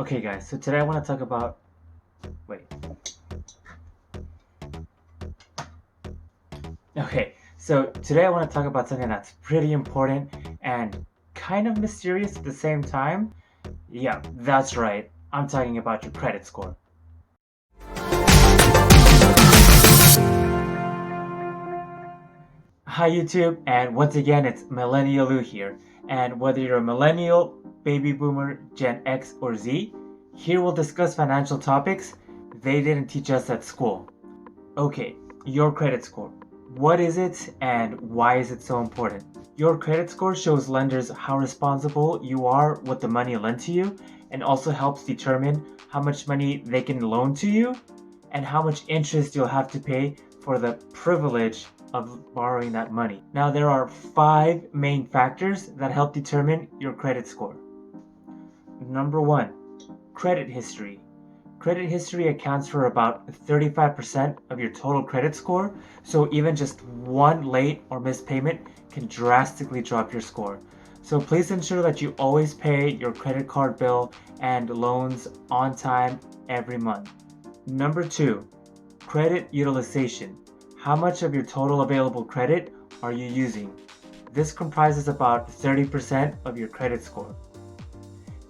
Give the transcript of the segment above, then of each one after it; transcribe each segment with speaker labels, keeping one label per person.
Speaker 1: Okay guys, so today I want to talk about, wait. Okay, so today I want to talk about something that's pretty important and kind of mysterious at the same time. Yeah, that's right. I'm talking about your credit score. Hi YouTube, and once again it's Millennial Lou here. And whether you're a millennial, baby boomer, Gen X, or Z, here we'll discuss financial topics they didn't teach us at school. Okay, your credit score. What is it and why is it so important? Your credit score shows lenders how responsible you are with the money lent to you and also helps determine how much money they can loan to you and how much interest you'll have to pay for the privilege of borrowing that money. Now, there are 5 main factors that help determine your credit score. Number 1, credit history. Credit history accounts for about 35% of your total credit score, so even just one late or missed payment can drastically drop your score. So please ensure that you always pay your credit card bill and loans on time every month. Number 2, credit utilization. How much of your total available credit are you using? This comprises about 30% of your credit score.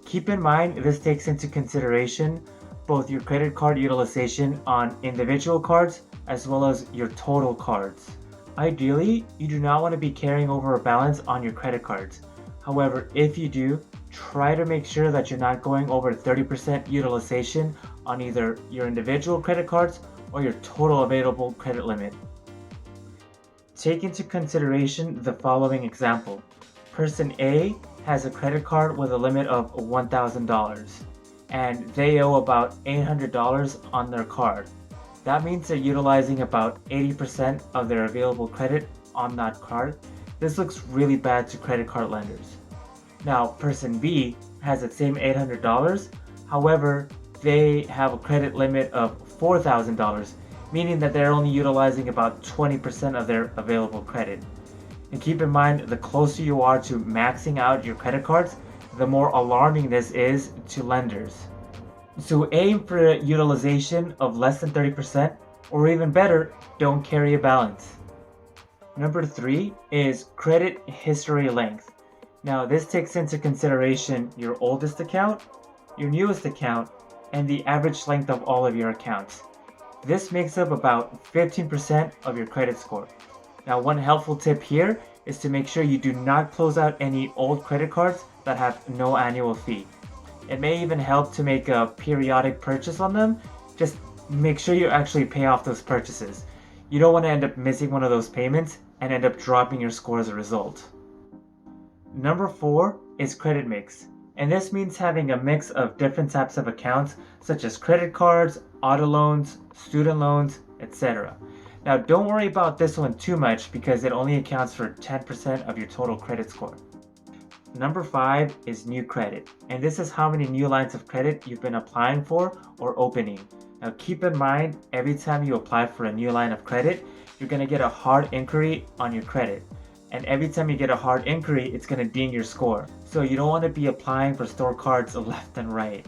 Speaker 1: Keep in mind this takes into consideration both your credit card utilization on individual cards as well as your total cards. Ideally, you do not want to be carrying over a balance on your credit cards. However, if you do, try to make sure that you're not going over 30% utilization on either your individual credit cards or your total available credit limit. Take into consideration the following example. Person A has a credit card with a limit of $1,000 and they owe about $800 on their card. That means they're utilizing about 80% of their available credit on that card. This looks really bad to credit card lenders. Now, person B has that same $800, however, they have a credit limit of $4,000, meaning that they're only utilizing about 20% of their available credit. And keep in mind, the closer you are to maxing out your credit cards, the more alarming this is to lenders. So aim for a utilization of less than 30%, or even better, don't carry a balance. Number 3 is credit history length. Now this takes into consideration your oldest account, your newest account, and the average length of all of your accounts. This makes up about 15% of your credit score. Now, one helpful tip here is to make sure you do not close out any old credit cards that have no annual fee. It may even help to make a periodic purchase on them. Just make sure you actually pay off those purchases. You don't want to end up missing one of those payments and end up dropping your score as a result. Number 4 is credit mix. And this means having a mix of different types of accounts such as credit cards, auto loans, student loans, etc. Now don't worry about this one too much because it only accounts for 10% of your total credit score. Number 5 is new credit, and this is how many new lines of credit you've been applying for or opening. Now keep in mind, every time you apply for a new line of credit, you're going to get a hard inquiry on your credit. And every time you get a hard inquiry, it's going to ding your score. So you don't want to be applying for store cards left and right.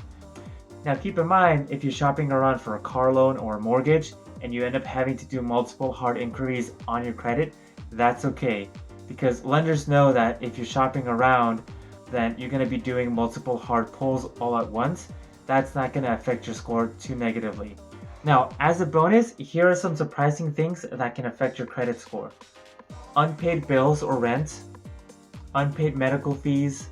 Speaker 1: Now keep in mind, if you're shopping around for a car loan or a mortgage and you end up having to do multiple hard inquiries on your credit, that's okay. Because lenders know that if you're shopping around, then you're going to be doing multiple hard pulls all at once. That's not going to affect your score too negatively. Now, as a bonus, here are some surprising things that can affect your credit score. Unpaid bills or rent, unpaid medical fees,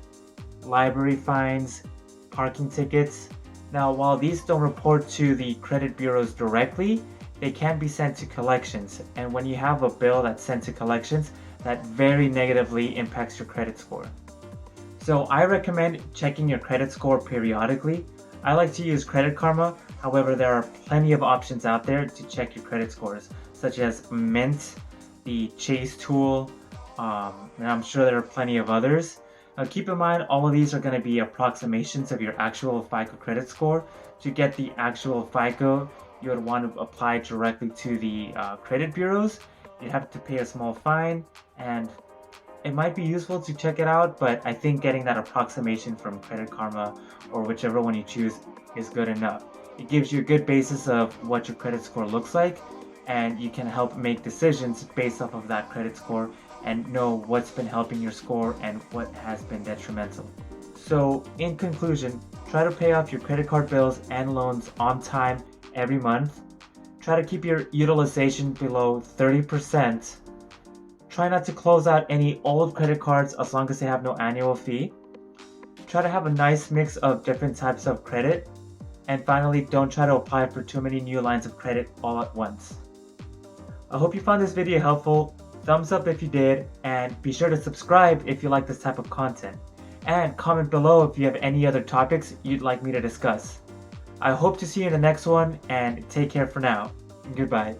Speaker 1: library fines, parking tickets. Now, while these don't report to the credit bureaus directly, they can be sent to collections. And when you have a bill that's sent to collections, that very negatively impacts your credit score. So I recommend checking your credit score periodically. I like to use Credit Karma. However, there are plenty of options out there to check your credit scores, such as Mint, the Chase tool, and I'm sure there are plenty of others. Now keep in mind, all of these are going to be approximations of your actual FICO credit score. To get the actual FICO, you would want to apply directly to the credit bureaus. You have to pay a small fine, and it might be useful to check it out, but I think getting that approximation from Credit Karma or whichever one you choose is good enough. It gives you a good basis of what your credit score looks like, and you can help make decisions based off of that credit score and know what's been helping your score and what has been detrimental. So in conclusion, try to pay off your credit card bills and loans on time every month. Try to keep your utilization below 30%. Try not to close out any old credit cards as long as they have no annual fee. Try to have a nice mix of different types of credit. And finally, don't try to apply for too many new lines of credit all at once. I hope you found this video helpful. Thumbs up if you did, and be sure to subscribe if you like this type of content. And comment below if you have any other topics you'd like me to discuss. I hope to see you in the next one, and take care for now. Goodbye.